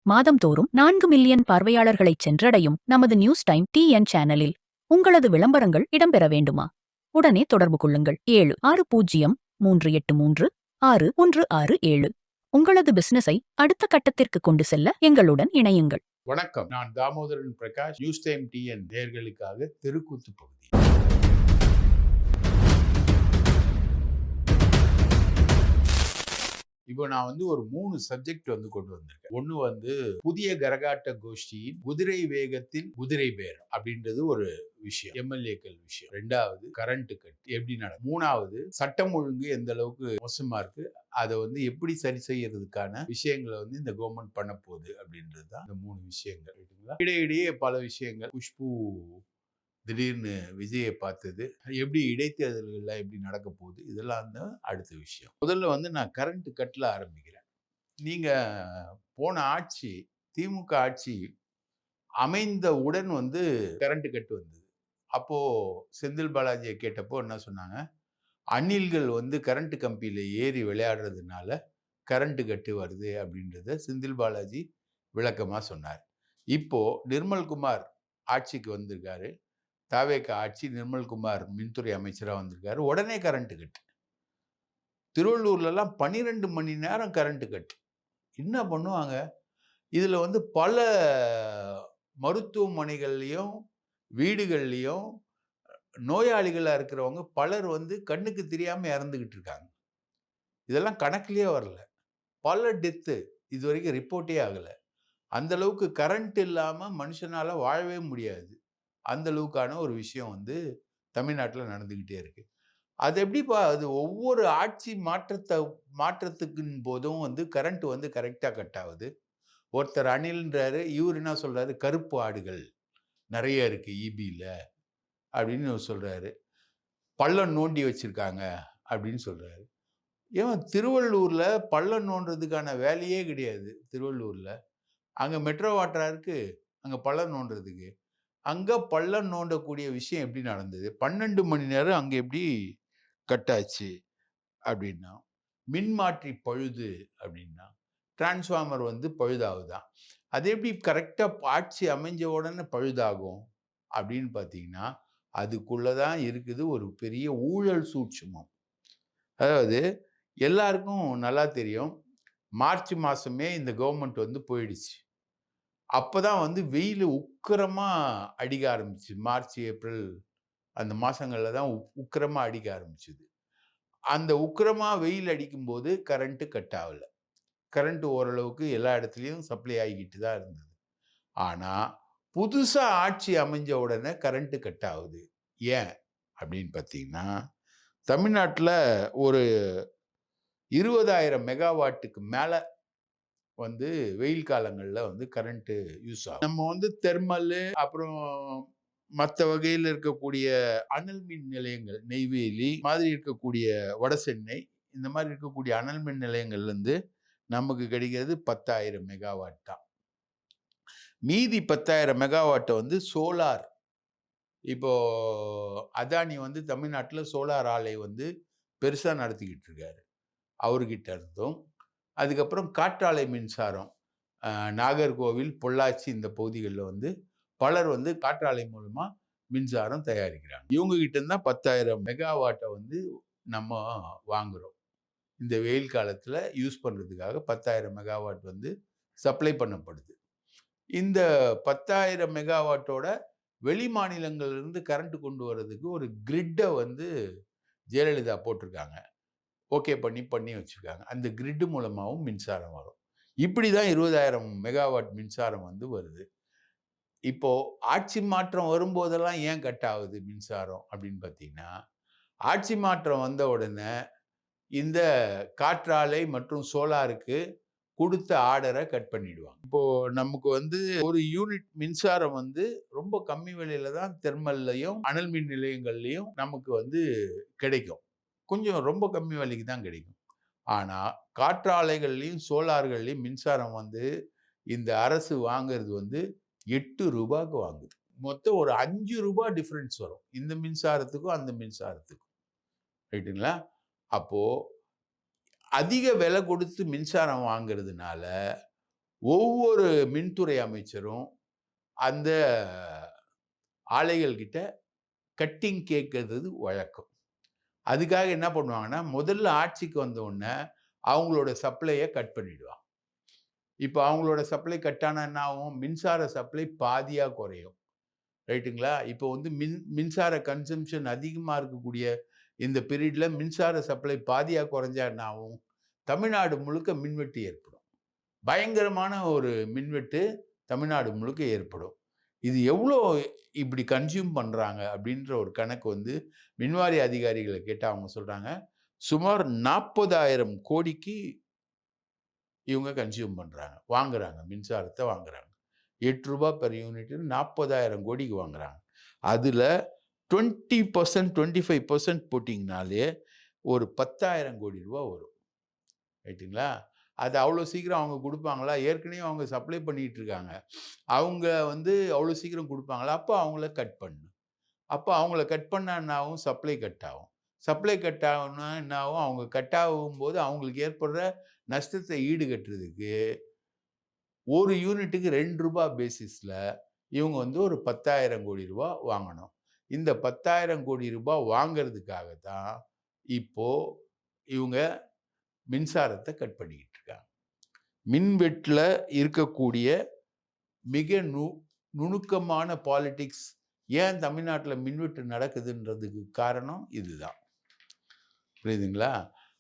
மாதம்தோறும் 4 million பார்வையாளர்களை சென்றடையும் நமது நியூஸ் டைம் டிஎன் சேனலில் உங்களது விளம்பரங்கள் இடம்பெற வேண்டுமா? உடனே தொடர்பு கொள்ளுங்கள். 7603836167. உங்களது பிசினஸை அடுத்த கட்டத்திற்கு கொண்டு செல்ல எங்களுடன் இணையுங்கள். வணக்கம், நான் Damodaran Prakash. News time TN நேயர்களுக்காக தெருக்கூத்து பகுதி. இப்போ நான் ஒரு 3 சப்ஜெக்ட் கொண்டு வந்திருக்கேன். ஒன்று புதிய கரகாட்ட கோஷ்டியின் குதிரை வேகத்தில் குதிரை பேரம் அப்படின்றது ஒரு விஷயம், எம்எல்ஏக்கள் விஷயம். 2வது கரண்ட் கட் எப்படி நடக்கும். 3வது சட்டம் ஒழுங்கு எந்த அளவுக்கு மோசமா இருக்கு, அதை எப்படி சரி செய்யறதுக்கான விஷயங்களை இந்த கவர்மெண்ட் பண்ண போகுது அப்படின்றது தான் இந்த 3 விஷயங்கள். இடையிடையே பல விஷயங்கள். குஷ்பு திடீர்னு விஜயை பார்த்தது, எப்படி இடைத்தேர்தல்கள்லாம் எப்படி நடக்க போகுது, இதெல்லாம் தான் அடுத்த விஷயம். முதல்ல நான் கரண்ட் கட்டில் ஆரம்பிக்கிறேன். நீங்க போன ஆட்சி, திமுக ஆட்சி அமைந்தவுடன் கரண்ட் கட்டு வந்தது. அப்போ செந்தில் பாலாஜியை கேட்டப்போ என்ன சொன்னாங்க, அணில்கள் கரண்ட் கம்பியில ஏறி விளையாடுறதுனால கரண்ட் கட்டு வருது அப்படின்றத செந்தில் பாலாஜி விளக்கமா சொன்னார். இப்போ நிர்மல்குமார் ஆட்சிக்கு வந்திருக்காரு. தாவேக ஆட்சி, நிர்மல்குமார் மின்துறை அமைச்சராக வந்திருக்காரு. உடனே கரண்ட் கட்டு. திருவள்ளூர்லாம் 12 மணி நேரம் கரண்ட் கட்டு. என்ன பண்ணுவாங்க, இதுல பல மருத்துவமனைகள்லையும் வீடுகள்லையும் நோயாளிகளா இருக்கிறவங்க பலர் கண்ணுக்கு தெரியாம இறந்துகிட்டு இருக்காங்க. இதெல்லாம் கணக்கிலேயே வரல. பல டெத்து இது வரைக்கும் ரிப்போர்ட்டே ஆகல. அந்த அளவுக்கு கரண்ட் இல்லாம மனுஷனால வாழவே முடியாது. அந்த அளவுக்கான ஒரு விஷயம் தமிழ்நாட்டில் நடந்துகிட்டே இருக்கு. அது எப்படிப்பா, அது ஒவ்வொரு ஆட்சி மாற்றத்துக்கு போதும் கரண்ட் கரெக்டா கட் ஆகுது. ஒருத்தர் அணில்ன்றாரு, இவர் என்ன சொல்றாரு, கருப்பு ஆடுகள் நிறைய இருக்கு ஈபியில அப்படின்னு சொல்றாரு. பள்ளம் நோண்டி வச்சிருக்காங்க அப்படின்னு சொல்றாரு. ஏன் திருவள்ளூர்ல பள்ளம் நோண்டுறதுக்கான வேலையே கிடையாது. திருவள்ளூர்ல அங்க மெட்ரோ வாட்டரா இருக்கு, அங்க பள்ளம் நோண்டுறதுக்கு. அங்க பள்ளம் நோண்டக்கூடிய விஷயம் எப்படி நடந்தது, 12 மணி நேரம் அங்க எப்படி கட் ஆச்சு அப்படின்னா, மின்மாற்றி பழுது அப்படின்னா, டிரான்ஸ்ஃபார்மர் பழுதாகுதான். அது எப்படி கரெக்டா ஆட்சி அமைஞ்ச உடனே பழுதாகும் அப்படின்னு பார்த்தீங்கன்னா, அதுக்குள்ளதான் இருக்குது ஒரு பெரிய ஊழல் சூட்சுமம். அதாவது எல்லாருக்கும் நல்லா தெரியும், மார்ச் மாசமே இந்த கவர்மெண்ட் போயிடுச்சு. அப்பதான் வெயில் உக்கிரமா அடிக்க ஆரம்பிச்சு. மார்ச், ஏப்ரல் அந்த மாசங்கள்ல தான் உக்கிரமா அடிக்க ஆரம்பிச்சுது. அந்த உக்கிரமா வெயில் அடிக்கும் போது கரண்ட் கட் ஆகல. கரண்ட் ஓரளவுக்கு எல்லா இடத்துலையும் சப்ளை ஆகிக்கிட்டு தான் இருந்தது. ஆனா புதுசா ஆட்சி அமைஞ்ச உடனே கரண்ட் கட் ஆகுது. ஏன் அப்படின்னு பார்த்தீங்கன்னா, தமிழ்நாட்டில் ஒரு 20,000 மெகாவாட்டுக்கு மேல வெயில் காலங்கள்ல கரண்ட் யூஸ் ஆகும். நம்ம தெர்மல், அப்புறம் மற்ற வகையில் இருக்கக்கூடிய அனல் மின் நிலையங்கள், நெய்வேலி மாதிரி இருக்கக்கூடிய வடசென்னை, இந்த மாதிரி இருக்கக்கூடிய அனல் மின் நிலையங்கள்ல நமக்கு கிடைக்கிறது 10,000 மெகாவாட் தான். மீதி 10,000 மெகாவாட்டை சோலார், இப்போ அதானி தமிழ்நாட்டில் சோலார் ஆலை பெருசா நடத்திக்கிட்டு இருக்காரு. அவர்கிட்ட இருந்தும், அதுக்கப்புறம் காற்றாலை மின்சாரம், நாகர்கோவில், பொள்ளாச்சி இந்த பகுதிகளில் பலர் காற்றாலை மூலமா மின்சாரம் தயாரிக்கிறாங்க. இவங்க கிட்ட இருந்தா 10,000 மெகாவாட்டை நம்ம வாங்குறோம். இந்த வெயில் காலத்துல யூஸ் பண்றதுக்காக 10,000 மெகாவாட் சப்ளை பண்ணப்படுது. இந்த 10,000 மெகாவாட்டோட வெளி மாநிலங்களிலிருந்து கரண்ட் கொண்டு வர்றதுக்கு ஒரு கிரிட்டை ஜெயலலிதா போட்டிருக்காங்க. ஓகே பண்ணி வச்சிருக்காங்க. அந்த கிரிட் மூலமாகவும் மின்சாரம் வரும். இப்படிதான் 20,000 மெகாவாட் மின்சாரம் வருது. இப்போ ஆட்சி மாற்றம் வரும்போதெல்லாம் ஏன் கட் ஆகுது மின்சாரம் அப்படின்னு பார்த்தீங்கன்னா, ஆட்சி மாற்றம் வந்த உடனே இந்த காற்றாலை மற்றும் சோலாருக்கு கொடுத்த ஆர்டரை கட் பண்ணிடுவாங்க. இப்போ நமக்கு ஒரு யூனிட் மின்சாரம் ரொம்ப கம்மி விலையில தான் தெர்மல்லையும் அனல் மின் நிலையங்கள்லையும் நமக்கு கிடைக்கும். கொஞ்சம் ரொம்ப கம்மி விலைக்கு தான் கிடைக்கும். ஆனா காற்றாலைகள்லையும் சோலார்கள்லையும் மின்சாரம் இந்த அரசு வாங்குறது 8 ரூபாய்க்கு வாங்குது. மொத்தம் ஒரு 5 ரூபாய் டிஃபரன்ஸ் வரும் இந்த மின்சாரத்துக்கும் அந்த மின்சாரத்துக்கும். ரைட்டுங்களா? அப்போ அதிக விலை கொடுத்து மின்சாரம் வாங்குறதுனால ஒவ்வொரு மின்துறை அமைச்சரும் அந்த ஆலைகள் கிட்ட கட்டிங் கேட்கறது வழக்கம். அதுக்காக என்ன பண்ணுவாங்கன்னா, முதல்ல ஆட்சிக்கு வந்த உடனே அவங்களோட சப்ளைய கட் பண்ணிடுவாங்க. இப்ப அவங்களோட சப்ளை கட் ஆனா என்ன ஆகும்? மின்சார சப்ளை பாதியா குறையும். ரைட்டுங்களா? இப்போ வந்து மின்சார கன்சம்ப்ஷன் அதிகமா இருக்கக்கூடிய இந்த பீரியட்ல மின்சார சப்ளை பாதியா குறைஞ்சா என்ன ஆகும்? தமிழ்நாடு முழுக்க மின்வெட்டு ஏற்படும். பயங்கரமான ஒரு மின்வெட்டு தமிழ்நாடு முழுக்க ஏற்படும். இது எவ்வளோ இப்படி கன்சியூம் பண்றாங்க அப்படின்ற ஒரு கணக்கு வந்து மின்வாரிய அதிகாரிகள கேட்டா அவங்க சொல்றாங்க, சுமார் 40,000 கோடிக்கு இவங்க கன்சியூம் பண்றாங்க. வாங்குறாங்க. மின்சாரத்த வாங்குறாங்க. ரூ. 8 பெர் யூனிட் 40,000 கோடிக்கு வாங்குறாங்க. அதுல 20% 25% போட்டீங்கனாலே ஒரு 10,000 கோடி ரூபா வரும். ரைட்டுங்களா? அது அவ்வளோ சீக்கிரம் அவங்க குடுப்பாங்களா? ஏற்கனவே அவங்க சப்ளை பண்ணிட்டு இருக்காங்க. அவங்க வந்து அவ்வளோ சீக்கிரம் குடுப்பாங்களா? அப்ப அவங்கள கட் பண்ணணும். அப்ப அவங்கள கட் பண்ணா என்ன ஆகும்? சப்ளை கட் ஆகும். சப்ளை கட் ஆகும்னா என்ன ஆகும்? அவங்க கட் ஆகும்போது அவங்களுக்கு ஏற்படுற நஷ்டத்த ஈடுகட்டுறதுக்கு ஒரு யூனிட்டுக்கு ரூ. 2 பேசிஸ்ல இவங்க வந்து ஒரு 10,000 கோடி ரூபா வாங்கணும். இந்த 10,000 கோடி ரூபா வாங்குறதுக்காக தான் இப்போ இவங்க மின்சாரத்த கட் பண்ணிக்கிட்டு இருக்காங்க. மின்வெட்டுல இருக்கக்கூடிய மிக நுணுக்கமான பாலிடிக்ஸ் ஏன் தமிழ்நாட்டுல மின்வெட்டு நடக்குதுன்றதுக்கு காரணம் இதுதான். புரியுதுங்களா?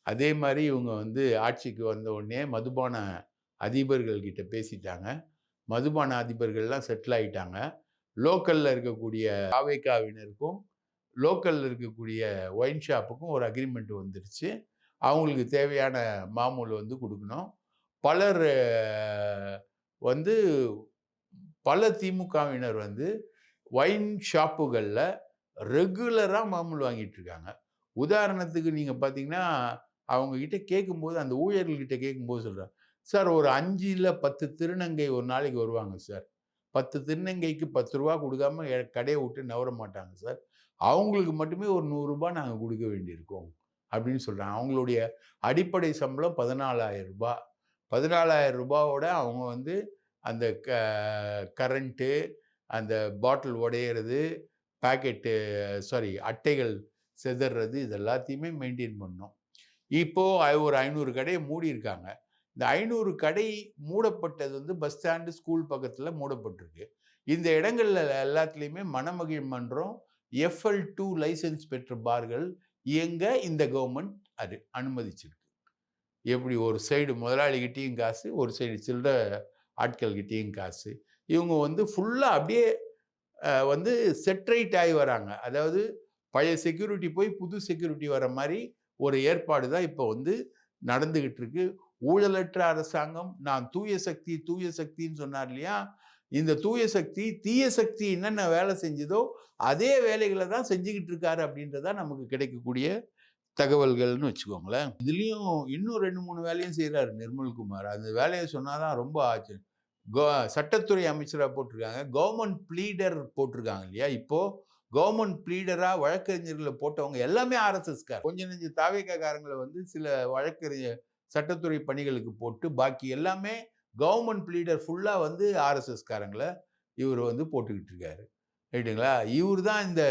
அதே மாரி இவங்க வந்து ஆட்சிக்கு வந்த உடனே மதுபான அதிபர்கள் கிட்ட பேசிட்டாங்க. மதுபான அதிபர்கள்லாம் செட்டில் ஆயிட்டாங்க. லோக்கல்ல இருக்கக்கூடிய தாவேகாவினருக்கும், லோக்கல்ல இருக்கக்கூடிய ஒயின் ஷாப்புக்கும் ஒரு அக்ரீமெண்ட் வந்துருச்சு. அவங்களுக்கு தேவையான மாமூல் வந்து குடுக்கணும். பலர் வந்து பல திமுகவினர் வந்து ஒயின் ஷாப்புகள்ல ரெகுலரா மாமூல் வாங்கிட்டு இருக்காங்க. உதாரணத்துக்கு நீங்க பார்த்தீங்கன்னா, அவங்க கிட்ட கேட்கும்போது அந்த ஊழியர்கள் கிட்ட கேட்கும்போது சொல்றாங்க, "சார் ஒரு 5 இல்ல 10 திருநங்கை ஒரு நாளைக்கு வருவாங்க சார். 10 திருநங்கைக்கு ரூ. 10 குடுக்காம கடைய விட்டு நகர மாட்டாங்க சார். அவங்களுக்கு மட்டுமே ஒரு ரூ. 100 நாங்க குடுக்க வேண்டியிருக்கும்." அப்படின்னு சொல்றாங்க. அவங்களுடைய அடிப்படை சம்பளம் ரூ. 14,000. ரூ. 14,000 அவங்க வந்து அந்த கரண்ட்டு, அந்த பாட்டில் உடையறது, பாக்கெட்டு அட்டைகள் சிதறது இது எல்லாத்தையுமே மெயின்டெயின் பண்ணணும். இப்போ ஒரு 500 கடைய மூடியிருக்காங்க. இந்த 500 கடை மூடப்பட்டது வந்து பஸ் ஸ்டாண்டு, ஸ்கூல் பக்கத்துல மூடப்பட்டிருக்கு. இந்த இடங்கள்ல எல்லாத்துலயுமே மணமகிழ் மன்றம், FL2 லைசென்ஸ் பெற்ற பார்கள் இயங்க இந்த கவர்மெண்ட் அது அனுமதிச்சிருக்கு. எப்படி ஒரு சைடு முதலாளிகிட்டயும் காசு, ஒரு சைடு சில்லற ஆட்கள்கிட்டயும் காசு. இவங்க வந்து ஃபுல்லா அப்படியே வந்து செட்ரைட் ஆகி வராங்க. அதாவது பழைய செக்யூரிட்டி போய் புது செக்யூரிட்டி வர மாரி ஒரு ஏற்பாடு தான் இப்போ வந்து நடந்துகிட்டு இருக்கு. ஊழலற்ற அரசாங்கம், நான் தூய சக்தி, தூய சக்தின்னு சொன்னார் இல்லையா? இந்த தூய சக்தி, தீய சக்தி என்னென்ன வேலை செஞ்சதோ, அதே வேலைகள தான் செஞ்சுகிட்டு இருக்காரு அப்படின்றது தான் நமக்கு கிடைக்கக்கூடிய தகவல்கள்னு வச்சுக்கோங்களேன். இதுலயும் இன்னும் 2, 3 வேலையும் செய்றாரு நிர்மல்குமார். அந்த வேலைய சொன்னா தான் ரொம்ப ஆச்சரியம். கோ சட்டத்துறை அமைச்சரா போட்டிருக்காங்க. கவர்ன்மென்ட் ப்ளீடர் போட்டிருக்காங்க இல்லையா? இப்போ கவர்ன்மென்ட் ப்ளீடரா வழக்கறிஞர்கள போட்டவங்க எல்லாமே ஆர்எஸ்எஸ்காரர். கொஞ்சம் நெஞ்ச தாவேகாக்காரங்கள வந்து சில வழக்கறிஞர் சட்டத்துறை பணிகளுக்கு போட்டு, பாக்கி எல்லாமே கவர்ன்மென்ட் ப்ளீடர் ஃபுல்லா வந்து ஆர்எஸ்எஸ்காரங்கள இவரு வந்து போட்டுக்கிட்டு இருக்காரு. ரைட்டுங்களா? இவரு தான் இந்த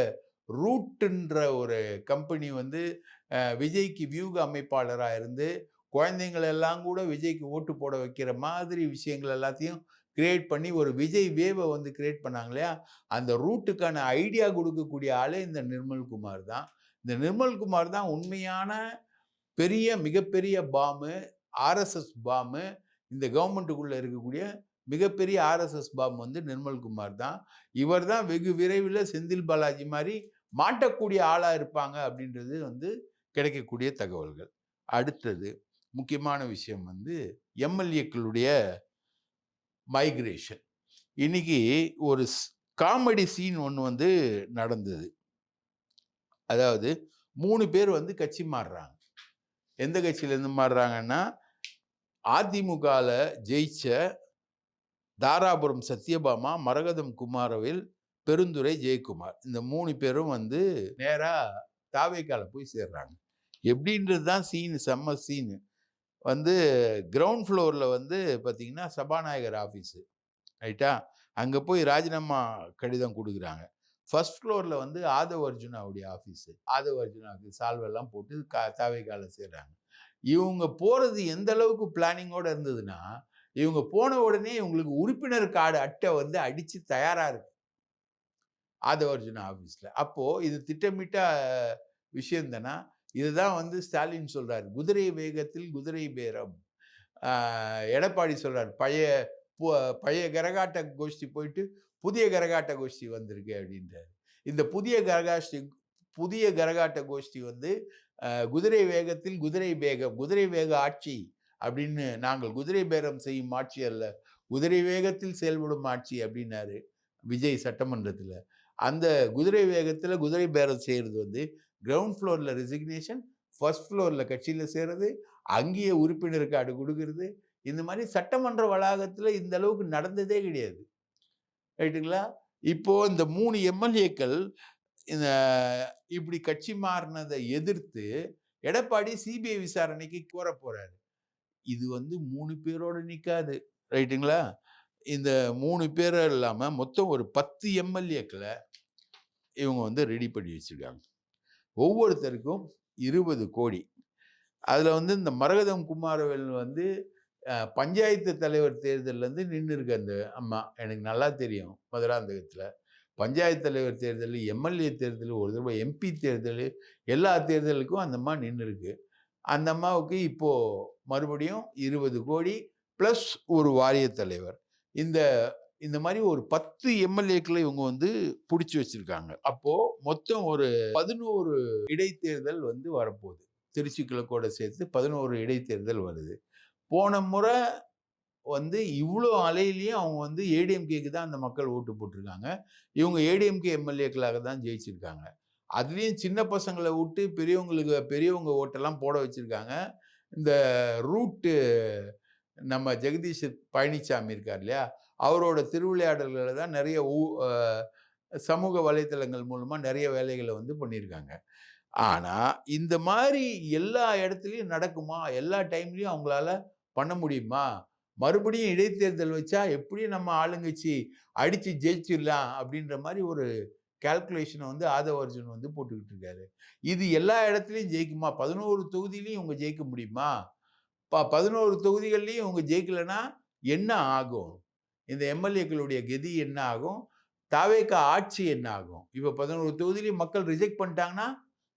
ரூட்ன்ற ஒரு கம்பெனி வந்து விஜய்க்கு வியூக அமைப்பாளரா இருந்து, குழந்தைங்கள எல்லாம் கூட விஜய்க்கு ஓட்டு போட வைக்கிற மாதிரி விஷயங்கள் எல்லாத்தையும் கிரியேட் பண்ணி ஒரு விஜய் வேவ வந்து கிரியேட் பண்ணாங்க இல்லையா? அந்த ரூட்டுக்கான ஐடியா குடுக்கக்கூடிய ஆளே இந்த நிர்மல்குமார் தான். இந்த நிர்மல்குமார் தான் உண்மையான மிகப்பெரிய பாம்பு, ஆர்எஸ்எஸ் பாம்பு. இந்த கவர்மெண்ட்டுக்குள்ள இருக்கக்கூடிய மிகப்பெரிய ஆர்எஸ்எஸ் பாம்பு வந்து நிர்மல்குமார் தான். இவர் தான் வெகு விரைவில செந்தில் பாலாஜி மாரி மாட்டக்கூடிய ஆளா இருப்பாங்க அப்படின்றது வந்து கிடைக்கக்கூடிய தகவல்கள். அடுத்தது முக்கியமான விஷயம் வந்து எம்எல்ஏக்களுடைய மைக்ரேஷன். இன்னைக்கு ஒரு காமெடி சீன் ஒண்ணு வந்து நடந்தது. அதாவது 3 பேர் வந்து கட்சி மாறுறாங்க. எந்த கட்சியிலேருந்து மாறுறாங்கன்னா, அதிமுகல ஜெயிச்ச தாராபுரம் சத்யபாமா, மரகதம் குமாரவேல், பெருந்துரை ஜெயக்குமார். இந்த 3 பேரும் வந்து நேரா தாவேகால போய் சேர்றாங்க. எப்படின்றது தான் சீனு, செம்ம சீனு. வந்து கிரவுண்ட் ஃப்ளோர்ல வந்து பார்த்தீங்கன்னா, சபாநாயகர் ஆஃபீஸு. ரைட்டா? அங்க போய் ராஜினாமா கடிதம் குடுக்குறாங்க. ஃபர்ஸ்ட் ஃப்ளோர்ல வந்து ஆதவ் அர்ஜுனாவுடைய ஆஃபீஸு. ஆதவ் அர்ஜுனாவுக்கு சால்வெல்லாம் போட்டு தாவேகால சேர்றாங்க. இவுங்க போறது எந்த அளவுக்கு பிளானிங்கோட இருந்ததுன்னா, இவுங்க போன உடனே இவுங்களுக்கு உறுப்பினர் கார்டு அட்டை வந்து அடிச்சு தயாரா இருக்கு. ஆதவ அர்ஜுனா ஆஃபீஸ்ல. அப்போ இது திட்டமிட்ட விஷயம் தானா? இதுதான் வந்து ஸ்டாலின் சொல்றாரு. குதிரை வேகத்தில் குதிரை பேரம். ஆ எடப்பாடி சொல்றாரு. பு பழைய கரகாட்ட கோஷ்டி போயிட்டு, புதிய கரகாட்ட கோஷ்டி வந்திருக்கு அப்டின்றாரு. இந்த புதிய கரகாட்ட கோஷ்டி வந்து குதிரை வேகத்தில் குதிரை வேகம், குதிரை வேக ஆட்சி அப்படின்னு நாங்கள் குதிரை பேரம் செய்யும் ஆட்சி அல்ல. குதிரை வேகத்தில் செயல்படும் ஆட்சி அப்படின்னாரு விஜய் சட்டமன்றத்துல. அந்த குதிரை வேகத்துல குதிரை பேரம் செய்யறது வந்து கிரவுண்ட் ஃப்ளோர்ல ரெசிக்னேஷன், ஃபர்ஸ்ட் ஃப்ளோர்ல கட்சியில சேர்றது, அங்கேயே உறுப்பினர் கார்டு குடுக்குறது. இந்த மாதிரி சட்டமன்ற வளாகத்துல இந்த அளவுக்கு நடந்ததே கிடையாது. ரைட்டுங்களா? இப்போ இந்த 3 எம்எல்ஏக்கள் இந்த இப்படி கட்சி மாறினதை எதிர்த்து எடப்பாடி சிபிஐ விசாரணைக்கு கோரப் போறாரு. இது வந்து 3 பேரோட நிக்காது. ரைட்டுங்களா? இந்த 3 பேர் இல்லாம மொத்தம் ஒரு 10 எம்எல்ஏக்கள இவங்க வந்து ரெடி பண்ணி வச்சிருக்காங்க. ஒவ்வொருத்தருக்கும் 20,00,00,000. அதுல வந்து இந்த மரகதம் குமாரவேல் வந்து பஞ்சாயத்து தலைவர் தேர்தல்ல நின்னுருக்கு அந்த அம்மா. எனக்கு நல்லா தெரியும். மதுராந்தகத்துல. பஞ்சாயத்து தலைவர் தேர்தல், எம்எல்ஏ தேர்தல், ஒரு தடவை எம்பி தேர்தல், எல்லா தேர்தலுக்கும் அந்த அம்மா நின்னுருக்கு. அந்த அம்மாவுக்கு இப்போ மறுபடியும் 20,00,00,000 பிளஸ் ஒரு வாரிய தலைவர். இந்த இந்த மாதிரி ஒரு 10 எம்எல்ஏக்களை இவங்க வந்து புடிச்சு வச்சிருக்காங்க. அப்போ மொத்தம் ஒரு 11 இடைத்தேர்தல் வந்து வரப்போகுது. திருச்சி கிழக்கோட சேர்த்து 11 இடைத்தேர்தல் வருது. போன முறை வந்து இவ்ளோ அலையிலயும் அவங்க வந்து ஏடிஎம்கேக்கு தான் அந்த மக்கள் ஓட்டு போட்டிருக்காங்க. இவங்க ஏடிஎம்கே எம்எல்ஏக்களாக தான் ஜெயிச்சிருக்காங்க. அதுலயும் சின்ன பசங்கள விட்டு பெரியவங்க ஓட்டெல்லாம் போட வச்சிருக்காங்க. இந்த ரூட்டு நம்ம ஜெகதீஷ் பழனிசாமி இருக்கார் இல்லையா? அவரோட திருவிளையாடல்கள தான் நெறைய சமூக வலைதளங்கள் மூலமா நெறைய வேலைகள வந்து பண்ணியிருக்காங்க. ஆனா, இந்த மாரி எல்லா இடத்துலயும் நடக்குமா? எல்லா டைம்லயும் அவங்களால பண்ண முடியுமா? மறுபடியும் இடைத்தேர்தல் வச்சா எப்படியும் நம்ம ஆளுங்கட்சி அடிச்சு ஜெயிச்சிடலாம் அப்படின்ற மாரி ஒரு கால்குலேஷன வந்து ஆதவ அர்ஜுன் வந்து போட்டுக்கிட்டு இருக்காரு. இது எல்லா இடத்துலயும் ஜெயிக்குமா? 11 தொகுதியிலயும் இவங்க ஜெயிக்க முடியுமா? 11 தொகுதிகள்லயும் இவங்க ஜெயிக்கலன்னா என்ன ஆகும்? இந்த எம்எல்ஏக்களுடைய கதி என்ன ஆகும்? தாவேகா ஆட்சி என்ன ஆகும்? இப்ப 11 தொகுதியிலயும் மக்கள் ரிஜெக்ட் பண்ணிட்டாங்கன்னா,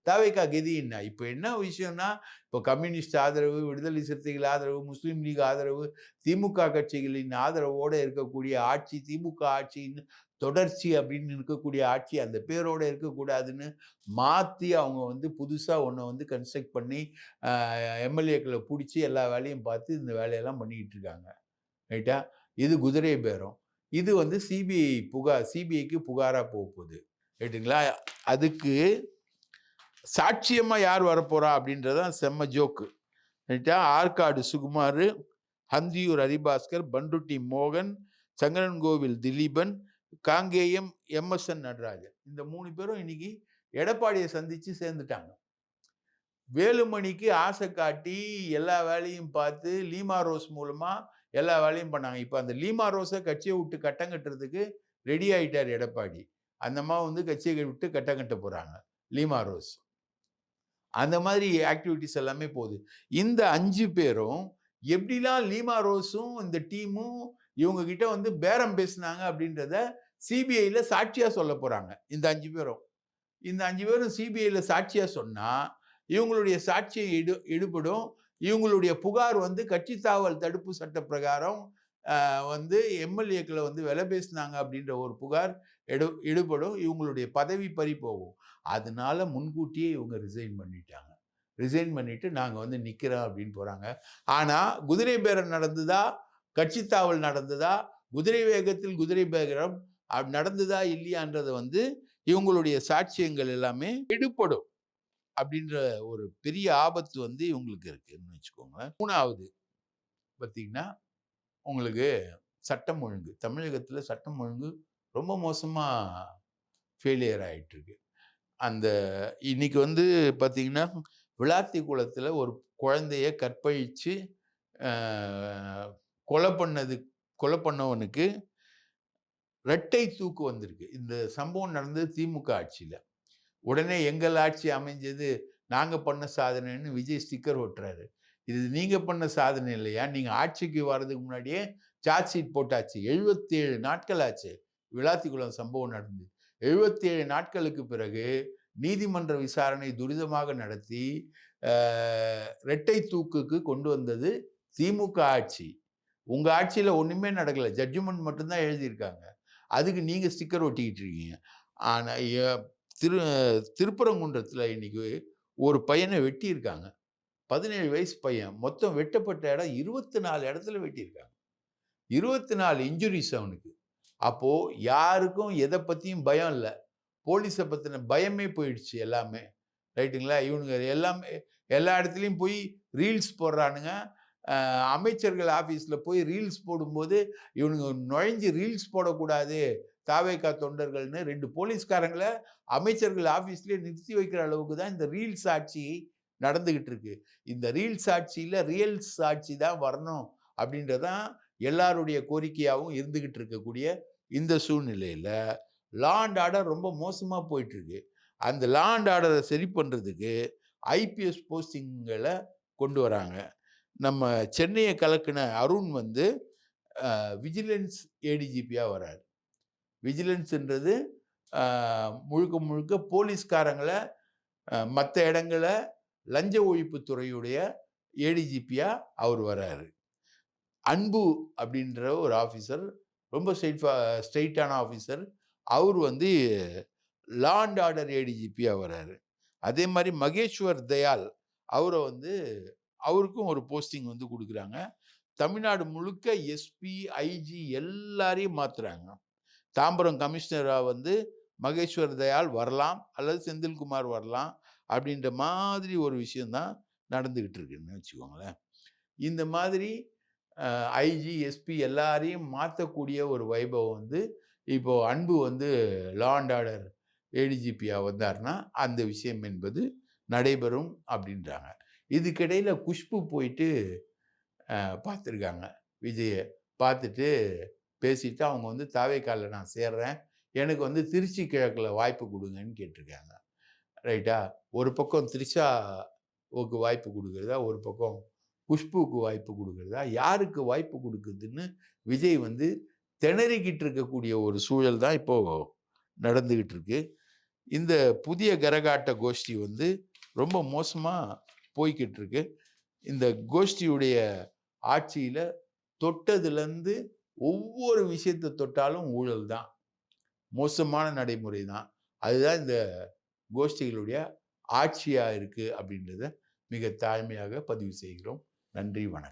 தாவேகா கதி என்ன? இப்ப என்ன விஷயம்னா, இப்போ கம்யூனிஸ்ட் ஆதரவு, விடுதலை சிறுத்தைகள் ஆதரவு, முஸ்லீம் லீக் ஆதரவு, திமுக கட்சிகளின் ஆதரவோட இருக்கக்கூடிய ஆட்சி, திமுக ஆட்சின்னு தொடர்ச்சி அப்படின்னு இருக்கக்கூடிய ஆட்சி, அந்த பேரோட இருக்கக்கூடாதுன்னு மாத்தி அவங்க வந்து புதுசா ஒண்ண வந்து கன்ஸ்ட்ரக்ட் பண்ணி, எம்எல்ஏக்கள புடிச்சு எல்லா வேலையும் பார்த்து இந்த வேலையெல்லாம் பண்ணிக்கிட்டு இருக்காங்க. ரைட்டா? இது குதிரை பேரம். இது வந்து சிபிஐக்கு புகாரா போகுது. ரைட்டுங்களா? அதுக்கு சாட்சியமா யார் வரப்போறா அப்படின்றதான் செம்ம ஜோக்கு. ரைட்டா? ஆற்காடு சுகுமாரு, ஹந்தியூர் ஹரிபாஸ்கர், பண்ருட்டி மோகன், சங்கரன்கோவில் திலீபன், காங்கேயம் எம்எஸ்என் நடராஜன். இந்த 3 பேரும் இன்னைக்கு எடப்பாடிய சந்திச்சு சேர்ந்துட்டாங்க. வேலுமணிக்கு ஆசை காட்டி எல்லா வேலையும் பார்த்து லீமா ரோஸ் மூலமா எல்லா வேலையும் பண்ணாங்க. இப்ப அந்த லீமா ரோஸ கட்சிய விட்டு கட்டம் கட்டுறதுக்கு ரெடி ஆயிட்டாரு எடப்பாடி. அந்த அம்மா வந்து கட்சிய விட்டு கட்டம் கட்ட போறாங்க. Lima rose. அந்த மாதிரி ஆக்டிவிட்டீஸ் எல்லாமே போகுது. இந்த 5 பேரும் எப்படிலாம் லீமா ரோஸும் இந்த டீமும் இவங்க கிட்ட வந்து பேரம் பேசினாங்க அப்படின்றத சிபிஐல சாட்சியா சொல்ல போறாங்க. இந்த 5 பேரும். இந்த 5 பேரும் சிபிஐல சாட்சியா சொன்னா, இவங்களுடைய சாட்சியம் எடுபடும். இவங்களுடைய புகார் வந்து கட்சி தாவல் தடுப்பு சட்ட பிரகாரம் வந்து எம்எல்ஏக்கள வந்து விலை பேசினாங்க அப்படின்ற ஒரு புகார் எடுபடும். இவங்களுடைய பதவி பறி போகும். அதனால முன்கூட்டியே இவங்க ரிசைன் பண்ணிட்டாங்க. ரிசைன் பண்ணிட்டு நாங்க வந்து நிக்கிறோம் அப்படின்னு போறாங்க. ஆனா குதிரை பேரம் நடந்ததா? கட்சி தாவல் நடந்ததா? குதிரை வேகத்தில் குதிரை பேரம் நடந்ததா இல்லையான்றத வந்து இவங்களுடைய சாட்சியங்கள் எல்லாமே எடுபடும். அப்படின்ற ஒரு பெரிய ஆபத்து வந்து இவங்களுக்கு இருக்குன்னு வச்சுக்கோங்க. 3வது பார்த்தீங்கன்னா, உங்களுக்கு சட்டம் ஒழுங்கு. தமிழகத்துல சட்டம் ஒழுங்கு ரொம்ப மோசமா ஃபெயிலியர் ஆயிட்டு இருக்கு. அந்த இன்னைக்கு வந்து பார்த்தீங்கன்னா, விளாத்திக்குளத்துல ஒரு குழந்தைய கற்பழிச்சு அ கொலை கொலை பண்ணவனுக்கு இரட்டை தூக்கு வந்திருக்கு. இந்த சம்பவம் நடந்தது திமுக ஆட்சியில. உடனே எங்கள் ஆட்சி அமைஞ்சது, நாங்க பண்ண சாதனைன்னு விஜய் ஸ்டிக்கர் ஒட்டுறாரு. இது நீங்க பண்ண சாதனை இல்லையா? நீங்க ஆட்சிக்கு வர்றதுக்கு முன்னாடியே சார்ஜ் ஷீட் போட்டாச்சு. 77 நாட்கள் ஆச்சு. விளாத்திக்குளம் சம்பவம் நடந்து. 77 நாட்களுக்கு பிறகு நீதிமன்ற விசாரணை துரிதமாக நடத்தி, அ இரட்டை தூக்குக்கு கொண்டு வந்தது திமுக ஆட்சி. உங்க ஆட்சியில ஒண்ணுமே நடக்கல. ஜட்ஜ்மென்ட் மட்டும் தான் எழுதியிருக்காங்க. அதுக்கு நீங்க ஸ்டிக்கர் ஒட்டிக்கிட்டு இருக்கீங்க. ஆனா திரு திருப்பரங்குன்றத்துல இன்னைக்கு ஒரு பையன வெட்டியிருக்காங்க. 17 வயசு பையன். மொத்தம் வெட்டப்பட்ட இடம் 24 இடத்துல வெட்டியிருக்காங்க. 24 இன்ஜுரீஸ் அவனுக்கு. அப்போ யாருக்கும் எத பத்தியும் பயம் இல்ல. போலீஸ பத்தின பயமே போயிடுச்சு எல்லாமே. ரைட்டுங்களா? இவனுங்க எல்லாமே எல்லா இடத்துலயும் போய் ரீல்ஸ் போடுறானுங்க. அமைச்சர்கள் ஆபீஸ்ல போய் ரீல்ஸ் போடும்போது, இவனுங்க நுழைஞ்சு ரீல்ஸ் போடக்கூடாது. தாவேகா தொண்டர்கள்னு 2 போலீஸ்காரங்கள அமைச்சர்கள் ஆபீஸ்லயே நிறுத்தி வைக்கிற அளவுக்கு தான் இந்த ரீல்ஸ் ஆட்சி நடந்துகிட்டு இருக்கு. இந்த ரீல்ஸ் ஆட்சியில ரியல்ஸ் ஆட்சி தான் வரணும் அப்படின்றதான் எல்லாருடைய கோரிக்கையாவும் இருந்துகிட்டு இருக்கக்கூடிய இந்த சூழ்நிலையில, லா அண்ட் ஆர்டர் ரொம்ப மோசமா போயிட்டு இருக்கு. அந்த லா அண்ட் ஆர்டர சரி பண்றதுக்கு ஐபிஎஸ் போஸ்டிங்கள கொண்டு வராங்க. நம்ம சென்னைய கலக்குன அருண் வந்து விஜிலன்ஸ் ஏடிஜிபியா வராரு. விஜிலன்ஸ்ன்றது முழுக்க முழுக்க போலீஸ்காரங்கள மத்த இடங்கள லஞ்ச ஒழிப்பு துறையுடைய ஏடிஜிபியா அவர் வராரு. அன்பு அப்படின்ற ஒரு ஆபீசர், ரொம்ப ஸ்ட்ரெயிட்டான ஆபீசர். அவர் வந்து லா அண்ட் ஆர்டர் ஏடிஜிபியா வராரு. அதே மாதிரி மகேஸ்வர் தயாள் அவரை வந்து அவருக்கும் ஒரு போஸ்டிங் வந்து கொடுக்குறாங்க. தமிழ்நாடு முழுக்க எஸ்பி, ஐஜி எல்லாரையும் மாத்துறாங்க. தாம்பரம் கமிஷனரா வந்து மகேஸ்வர் தயாள் வரலாம் அல்லது செந்தில்குமார் வரலாம் அப்படின்ற மாதிரி ஒரு விஷயம் தான் நடந்துகிட்டு இருக்குன்னு வச்சுக்கோங்களேன். இந்த மாதிரி ஐஜி, எஸ்பி எல்லாரையும் மாற்றக்கூடிய ஒரு வைபவம் வந்து இப்போ அன்பு வந்து லா அண்ட் ஆர்டர் ஏடிஜிபியா வந்தார்னா அந்த விஷயம் என்பது நடைபெறும் அப்படின்றாங்க. இதுக்கிடையில குஷ்பு போயிட்டு பார்த்துருக்காங்க. விஜய பார்த்துட்டு பேசிட்டு அவங்க வந்து தாவேக்கால நான் சேர்றேன். எனக்கு வந்து திருச்சி கிழக்குல வாய்ப்பு கொடுங்கன்னு கேட்டிருக்காங்க. ரைட்டா? ஒரு பக்கம் த்ரிஷாவுக்கு வாய்ப்பு கொடுக்குறதா, ஒரு பக்கம் குஷ்புவுக்கு வாய்ப்பு கொடுக்குறதா, யாருக்கு வாய்ப்பு கொடுக்குதுன்னு விஜய் வந்து திணறிக்கிட்டு இருக்கக்கூடிய ஒரு சூழல் தான் இப்போ நடந்துகிட்டு இருக்கு. இந்த புதிய கரகாட்ட கோஷ்டி வந்து ரொம்ப மோசமா போய்கிட்டு இருக்கு. இந்த கோஷ்டியுடைய ஆட்சியில தொட்டதுலேருந்து ஒவ்வொரு விஷயத்தை தொட்டாலும் ஊழல் தான். மோசமான நடைமுறை தான். அதுதான் இந்த கோஷ்டிகளுடைய ஆட்சியா இருக்கு அப்படின்றத மிக தாழ்மையாக பதிவு செய்கிறோம். நன்றி, வணக்கம்.